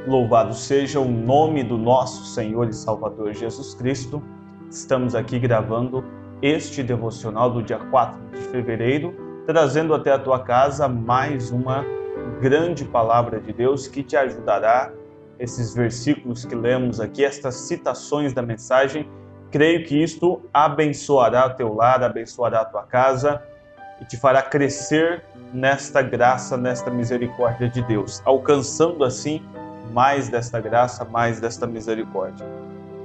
Louvado seja o nome do nosso Senhor e Salvador Jesus Cristo. Estamos aqui gravando este devocional do dia 4 de fevereiro, trazendo até a tua casa mais uma grande palavra de Deus que te ajudará. Esses versículos que lemos aqui, estas citações da mensagem, creio que isto abençoará o teu lar, abençoará a tua casa e te fará crescer nesta graça, nesta misericórdia de Deus, alcançando assim mais desta graça, mais desta misericórdia.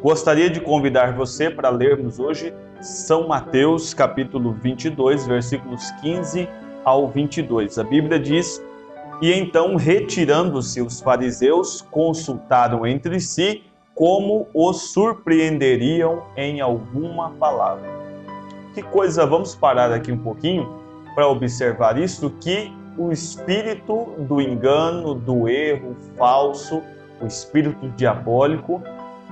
Gostaria de convidar você para lermos hoje São Mateus, capítulo 22, versículos 15 ao 22. A Bíblia diz: "E então, retirando-se os fariseus, consultaram entre si como os surpreenderiam em alguma palavra." Que coisa, vamos parar aqui um pouquinho para observar isso, que o espírito do engano, do erro falso, o espírito diabólico,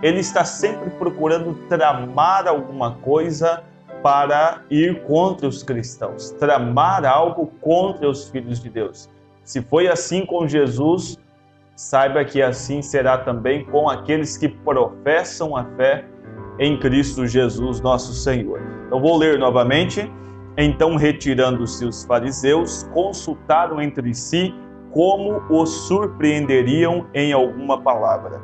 ele está sempre procurando tramar alguma coisa para ir contra os cristãos, tramar algo contra os filhos de Deus. Se foi assim com Jesus, saiba que assim será também com aqueles que professam a fé em Cristo Jesus, nosso Senhor. Eu vou ler novamente. "Então, retirando-se os fariseus, consultaram entre si como os surpreenderiam em alguma palavra.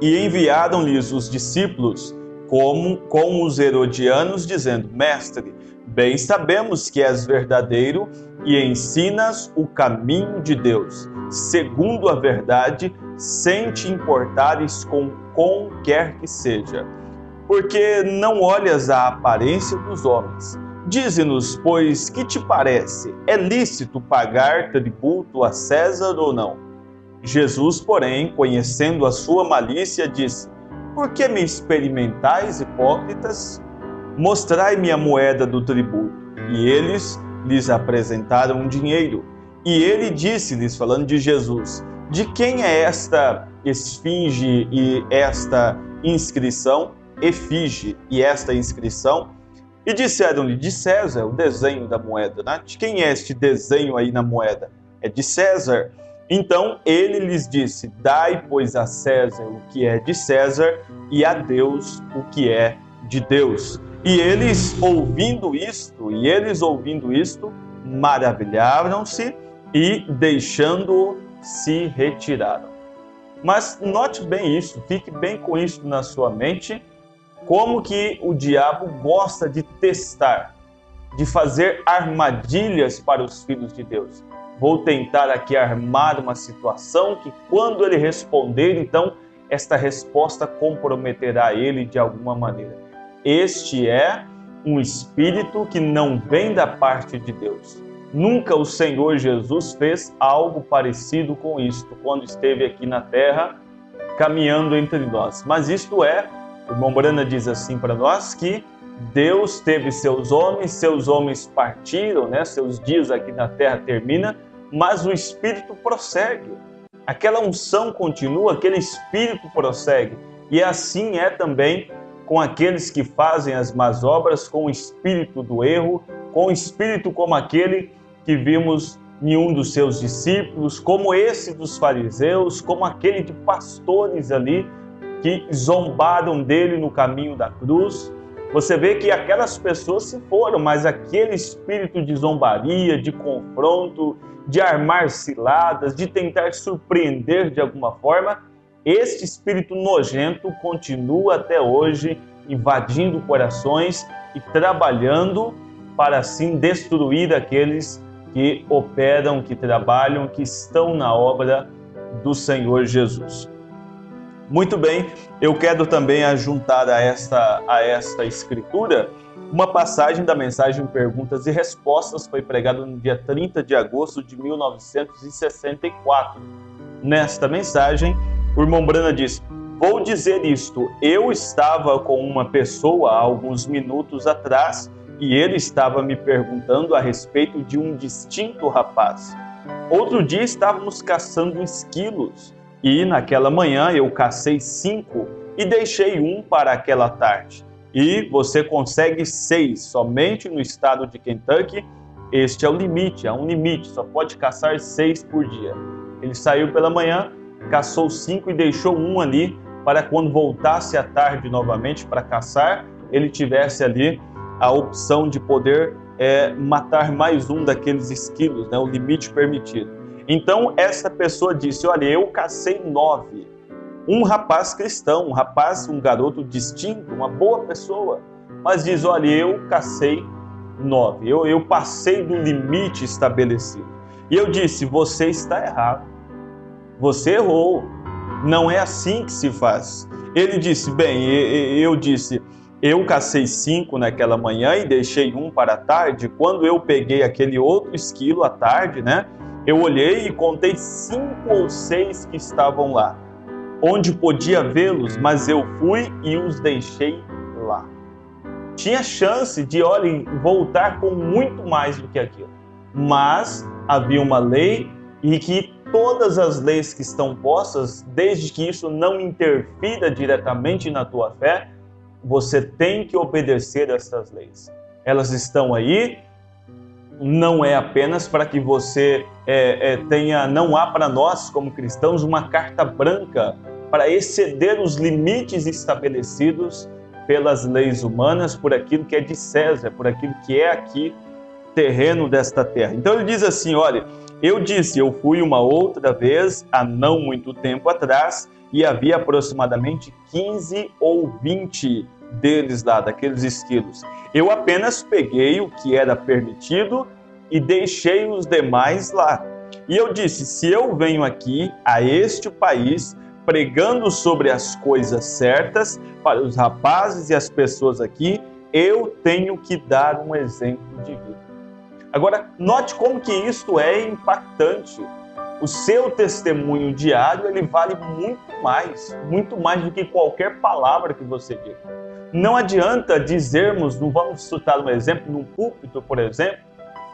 E enviaram-lhes os discípulos com os herodianos, dizendo: Mestre, bem sabemos que és verdadeiro e ensinas o caminho de Deus, segundo a verdade, sem te importares com quer que seja. Porque não olhas a aparência dos homens. Dize-nos, pois, que te parece? É lícito pagar tributo a César ou não?" Jesus, porém, conhecendo a sua malícia, disse: "Por que me experimentais, hipócritas? Mostrai-me a moeda do tributo." E eles lhes apresentaram um dinheiro. E ele disse-lhes, falando de Jesus: "De quem é esta esfinge e esta inscrição?" Efígie e esta inscrição. E disseram-lhe: "De César", o desenho da moeda, né? "De quem é este desenho aí na moeda?" "É de César." Então ele lhes disse: "Dai, pois, a César o que é de César e a Deus o que é de Deus." E eles ouvindo isto, maravilharam-se e, deixando-o, se retiraram. Mas note bem isso, fique bem com isso na sua mente, como que o diabo gosta de testar, de fazer armadilhas para os filhos de Deus. Vou tentar aqui armar uma situação que, quando ele responder, então, esta resposta comprometerá ele de alguma maneira. Este é um espírito que não vem da parte de Deus. Nunca o Senhor Jesus fez algo parecido com isto, quando esteve aqui na terra, caminhando entre nós. Mas isto é, o irmão Brana diz assim para nós, que Deus teve seus homens partiram, né? Seus dias aqui na terra terminam, mas o Espírito prossegue. Aquela unção continua, aquele Espírito prossegue. E assim é também com aqueles que fazem as más obras, com o espírito do erro, com o espírito como aquele que vimos em um dos seus discípulos, como esse dos fariseus, como aquele de pastores ali, que zombaram dele no caminho da cruz. Você vê que aquelas pessoas se foram, mas aquele espírito de zombaria, de confronto, de armar ciladas, de tentar surpreender de alguma forma, este espírito nojento continua até hoje invadindo corações e trabalhando para assim destruir aqueles que operam, que trabalham, que estão na obra do Senhor Jesus. Muito bem, eu quero também ajuntar a esta escritura uma passagem da mensagem Perguntas e Respostas, foi pregada no dia 30 de agosto de 1964. Nesta mensagem, o irmão Brana diz: "Vou dizer isto, eu estava com uma pessoa há alguns minutos atrás e ele estava me perguntando a respeito de um distinto rapaz. Outro dia estávamos caçando esquilos e naquela manhã eu cacei 5 e deixei um para aquela tarde. E você consegue 6 somente no estado de Kentucky. Este é o limite, há um limite, só pode caçar 6 por dia. Ele saiu pela manhã, caçou 5 e deixou um ali para quando voltasse à tarde novamente para caçar, ele tivesse ali a opção de poder matar mais um daqueles esquilos, né, o limite permitido. Então essa pessoa disse, olha, eu cacei 9. Um rapaz cristão, um garoto distinto, uma boa pessoa, mas diz, olha, eu cacei 9, eu passei do limite estabelecido. E eu disse, você está errado, você errou, não é assim que se faz. Ele disse, bem, eu disse, eu cacei 5 naquela manhã e deixei um para a tarde. Quando eu peguei aquele outro esquilo à tarde, né, eu olhei e contei 5 ou 6 que estavam lá, onde podia vê-los, mas eu fui e os deixei lá. Tinha chance de, olha, voltar com muito mais do que aquilo. Mas havia uma lei e que todas as leis que estão postas, desde que isso não interfira diretamente na tua fé, você tem que obedecer a essas leis. Elas estão aí, não é apenas para que você tenha, não há para nós como cristãos uma carta branca para exceder os limites estabelecidos pelas leis humanas, por aquilo que é de César, por aquilo que é aqui terreno desta terra. Então ele diz assim, olha, eu disse, eu fui uma outra vez, há não muito tempo atrás, e havia aproximadamente 15 ou 20 deles lá, daqueles esquilos. Eu apenas peguei o que era permitido e deixei os demais lá. E eu disse, se eu venho aqui a este país pregando sobre as coisas certas para os rapazes e as pessoas aqui, eu tenho que dar um exemplo de vida. Agora, note como que isto é impactante. O seu testemunho diário, ele vale muito mais do que qualquer palavra que você diga. Não adianta dizermos, não vamos citar um exemplo, num púlpito, por exemplo,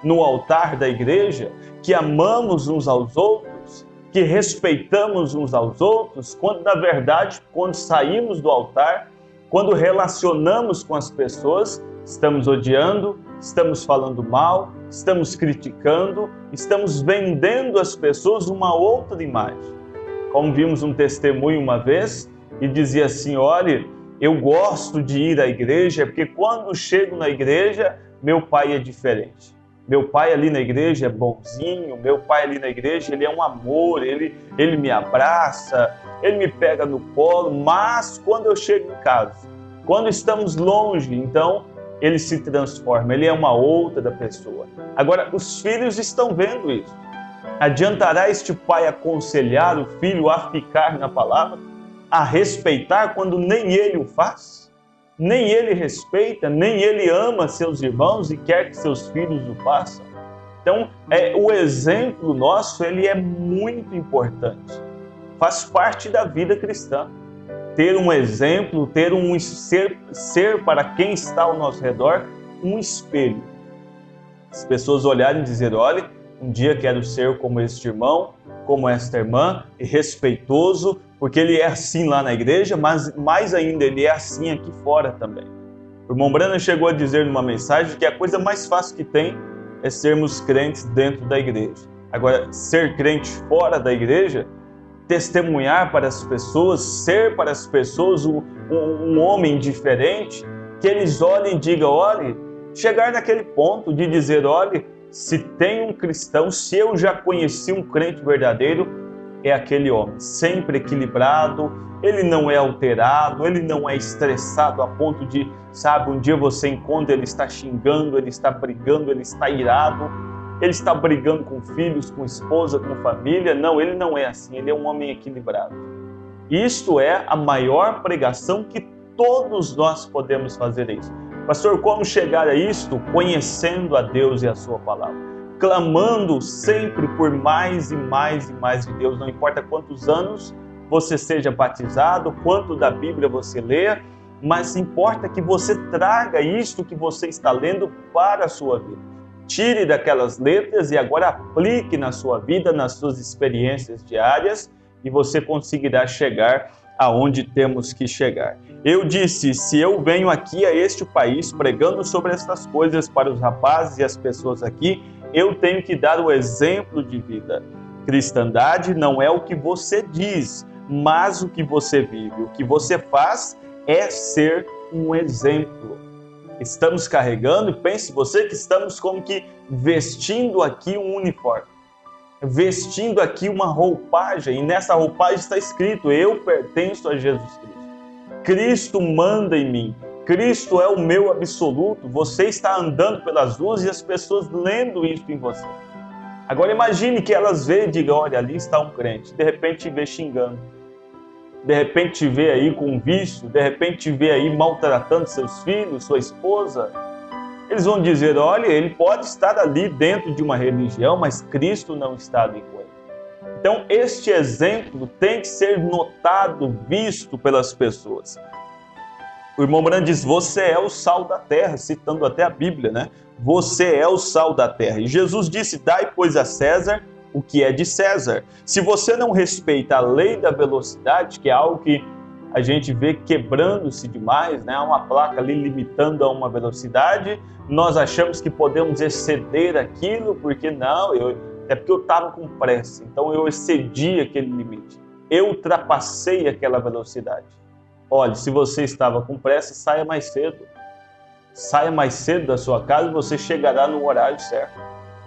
no altar da igreja, que amamos uns aos outros, que respeitamos uns aos outros, quando na verdade, quando saímos do altar, quando relacionamos com as pessoas, estamos odiando, estamos falando mal, estamos criticando, estamos vendendo às pessoas uma outra imagem. Como vimos um testemunho uma vez, e dizia assim, olha, eu gosto de ir à igreja, porque quando chego na igreja, meu pai é diferente. Meu pai ali na igreja é bonzinho, meu pai ali na igreja, ele é um amor, ele me abraça, ele me pega no colo, mas quando eu chego em casa, quando estamos longe, então ele se transforma, ele é uma outra pessoa. Agora, os filhos estão vendo isso. Adiantará este pai aconselhar o filho a ficar na palavra, a respeitar quando nem ele o faz? Nem ele respeita, nem ele ama seus irmãos e quer que seus filhos o façam. Então, o exemplo nosso, ele é muito importante. Faz parte da vida cristã. Ter um exemplo, ter um ser para quem está ao nosso redor, um espelho. As pessoas olharem e dizer, olha, um dia quero ser como este irmão, como esta irmã, e respeitoso, porque ele é assim lá na igreja, mas mais ainda, ele é assim aqui fora também. O irmão Branham chegou a dizer numa mensagem que a coisa mais fácil que tem é sermos crentes dentro da igreja. Agora, ser crente fora da igreja, testemunhar para as pessoas, ser para as pessoas um homem diferente, que eles olhem e digam, olhe, chegar naquele ponto de dizer, olhe, se tem um cristão, se eu já conheci um crente verdadeiro, é aquele homem, sempre equilibrado, ele não é alterado, ele não é estressado a ponto de, sabe, um dia você encontra, ele está xingando, ele está brigando, ele está irado, ele está brigando com filhos, com esposa, com família. Não, ele não é assim, ele é um homem equilibrado. Isto é a maior pregação que todos nós podemos fazer isso. Pastor, como chegar a isto? Conhecendo a Deus e a sua palavra. Clamando sempre por mais e mais e mais de Deus. Não importa quantos anos você seja batizado, quanto da Bíblia você lê, mas importa que você traga isto que você está lendo para a sua vida. Tire daquelas letras e agora aplique na sua vida, nas suas experiências diárias, e você conseguirá chegar aonde temos que chegar. Eu disse, se eu venho aqui a este país pregando sobre estas coisas para os rapazes e as pessoas aqui, eu tenho que dar o exemplo de vida. Cristandade não é o que você diz, mas o que você vive. O que você faz é ser um exemplo. Estamos carregando, e pense você que estamos como que vestindo aqui um uniforme, vestindo aqui uma roupagem, e nessa roupagem está escrito: eu pertenço a Jesus Cristo. Cristo manda em mim. Cristo é o meu absoluto. Você está andando pelas ruas e as pessoas lendo isso em você. Agora imagine que elas veem e digam: olha, ali está um crente. De repente te vê xingando. De repente te vê aí com um vício. De repente te vê aí maltratando seus filhos, sua esposa. Eles vão dizer: olha, ele pode estar ali dentro de uma religião, mas Cristo não está ali com ele. Então este exemplo tem que ser notado, visto pelas pessoas. O irmão Branham diz: você é o sal da terra, citando até a Bíblia, né? Você é o sal da terra. E Jesus disse: dai, pois, a César o que é de César. Se você não respeita a lei da velocidade, que é algo que a gente vê quebrando-se demais, né? Há uma placa ali limitando a uma velocidade, nós achamos que podemos exceder aquilo, porque não, é porque eu estava com pressa, então eu excedi aquele limite, eu ultrapassei aquela velocidade. Olha, se você estava com pressa, saia mais cedo. Saia mais cedo da sua casa e você chegará no horário certo.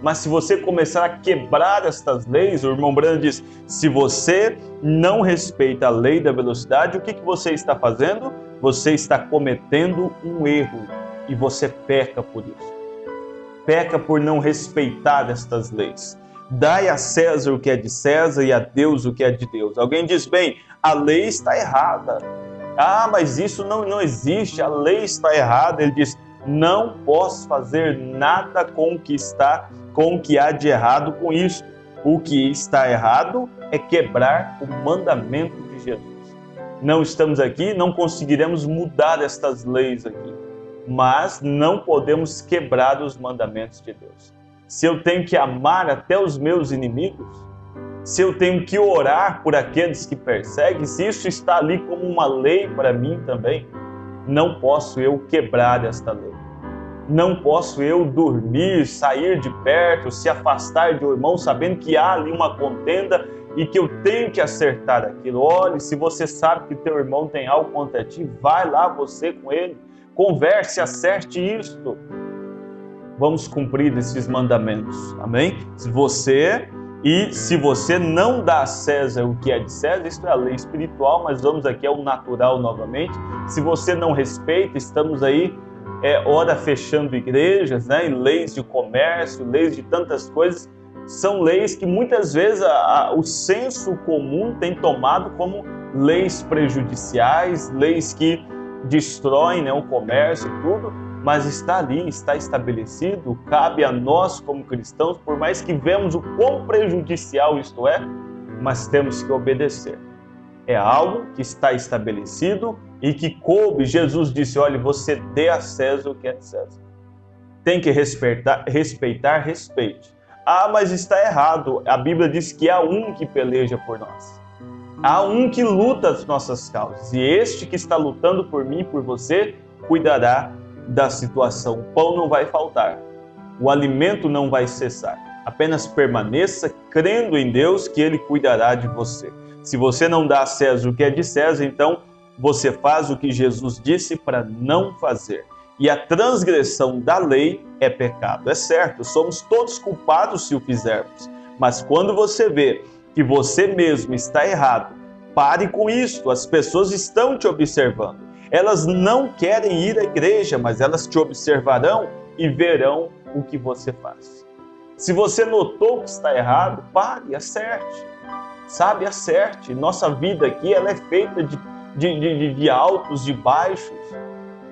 Mas se você começar a quebrar estas leis, o irmão Branham diz: se você não respeita a lei da velocidade, o que você está fazendo? Você está cometendo um erro e você peca por isso. Peca por não respeitar estas leis. Dai a César o que é de César e a Deus o que é de Deus. Alguém diz: bem, a lei está errada. Ah, mas isso não existe, a lei está errada. Ele diz: não posso fazer nada com o que há de errado com isso. O que está errado é quebrar o mandamento de Jesus. Não estamos aqui, não conseguiremos mudar estas leis aqui, mas não podemos quebrar os mandamentos de Deus. Se eu tenho que amar até os meus inimigos, se eu tenho que orar por aqueles que perseguem, se isso está ali como uma lei para mim também, não posso eu quebrar esta lei. Não posso eu dormir, sair de perto, se afastar de um irmão, sabendo que há ali uma contenda e que eu tenho que acertar aquilo. Olhe, se você sabe que teu irmão tem algo contra ti, vai lá você com ele, converse, acerte isto. Vamos cumprir esses mandamentos, amém? Se você não dá a César o que é de César, isso é a lei espiritual, mas vamos aqui ao natural novamente. Se você não respeita, estamos aí, ora fechando igrejas, né? Leis de comércio, leis de tantas coisas, são leis que muitas vezes o senso comum tem tomado como leis prejudiciais, leis que destroem, né, o comércio e tudo, mas está ali, está estabelecido, cabe a nós como cristãos, por mais que vemos o quão prejudicial isto é, mas temos que obedecer. É algo que está estabelecido e que coube. Jesus disse: olha, você dê a César o que é de César. Tem que respeitar, respeite. Ah, mas está errado. A Bíblia diz que há um que peleja por nós. Há um que luta as nossas causas. E este que está lutando por mim e por você, cuidará da situação. O pão não vai faltar. O alimento não vai cessar. Apenas permaneça crendo em Deus que Ele cuidará de você. Se você não dá a César o que é de César, então você faz o que Jesus disse para não fazer. E a transgressão da lei é pecado. É certo, somos todos culpados se o fizermos. Mas quando você vê que você mesmo está errado, pare com isso. As pessoas estão te observando. Elas não querem ir à igreja, mas elas te observarão e verão o que você faz. Se você notou que está errado, pare, acerte. Sabe, acerte. Nossa vida aqui ela é feita de altos, de baixos.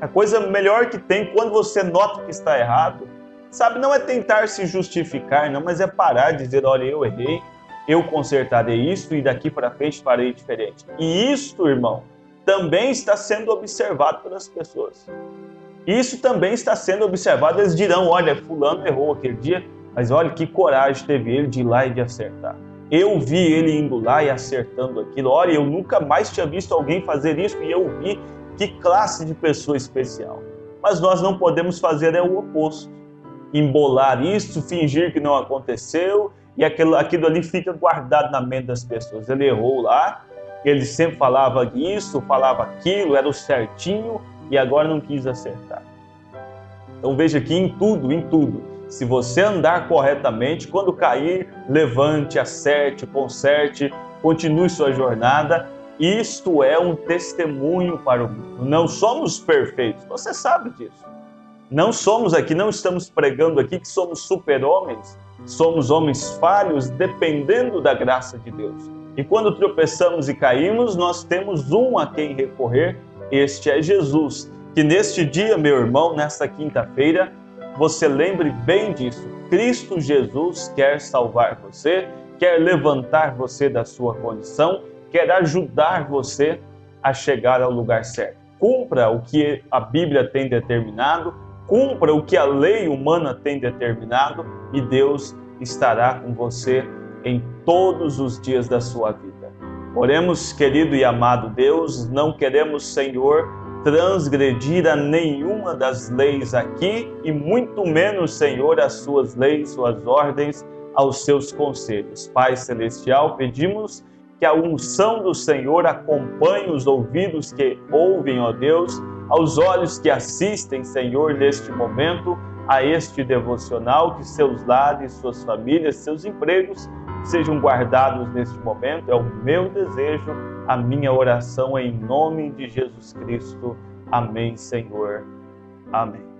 A coisa melhor que tem quando você nota que está errado, sabe, não é tentar se justificar, não, mas é parar de dizer: olha, eu errei, eu consertarei isso e daqui para frente farei diferente. E isto, irmão, também está sendo observado pelas pessoas. Isso também está sendo observado. Eles dirão: olha, fulano errou aquele dia, mas olha que coragem teve ele de ir lá e de acertar. Eu vi ele indo lá e acertando aquilo. Olha, eu nunca mais tinha visto alguém fazer isso e eu vi. Que classe de pessoa especial. Mas nós não podemos fazer o oposto. Embolar isso, fingir que não aconteceu e aquilo ali fica guardado na mente das pessoas. Ele errou lá, ele sempre falava isso, falava aquilo, era o certinho e agora não quis acertar. Então veja que em tudo, se você andar corretamente, quando cair, levante, acerte, conserte, continue sua jornada. Isto é um testemunho para o mundo. Não somos perfeitos, você sabe disso. Não somos aqui, não estamos pregando aqui que somos super-homens, somos homens falhos dependendo da graça de Deus. E quando tropeçamos e caímos, nós temos um a quem recorrer, este é Jesus. Que neste dia, meu irmão, nesta quinta-feira, você lembre bem disso. Cristo Jesus quer salvar você, quer levantar você da sua condição, quer ajudar você a chegar ao lugar certo. Cumpra o que a Bíblia tem determinado, cumpra o que a lei humana tem determinado e Deus estará com você em todos os dias da sua vida. Oremos, querido e amado Deus, não queremos, Senhor, transgredir a nenhuma das leis aqui e muito menos, Senhor, as suas leis, suas ordens, aos seus conselhos. Pai Celestial, pedimos que a unção do Senhor acompanhe os ouvidos que ouvem, ó Deus, aos olhos que assistem, Senhor, neste momento, a este devocional, que seus lares, suas famílias, seus empregos sejam guardados neste momento. É o meu desejo, a minha oração em nome de Jesus Cristo. Amém, Senhor. Amém.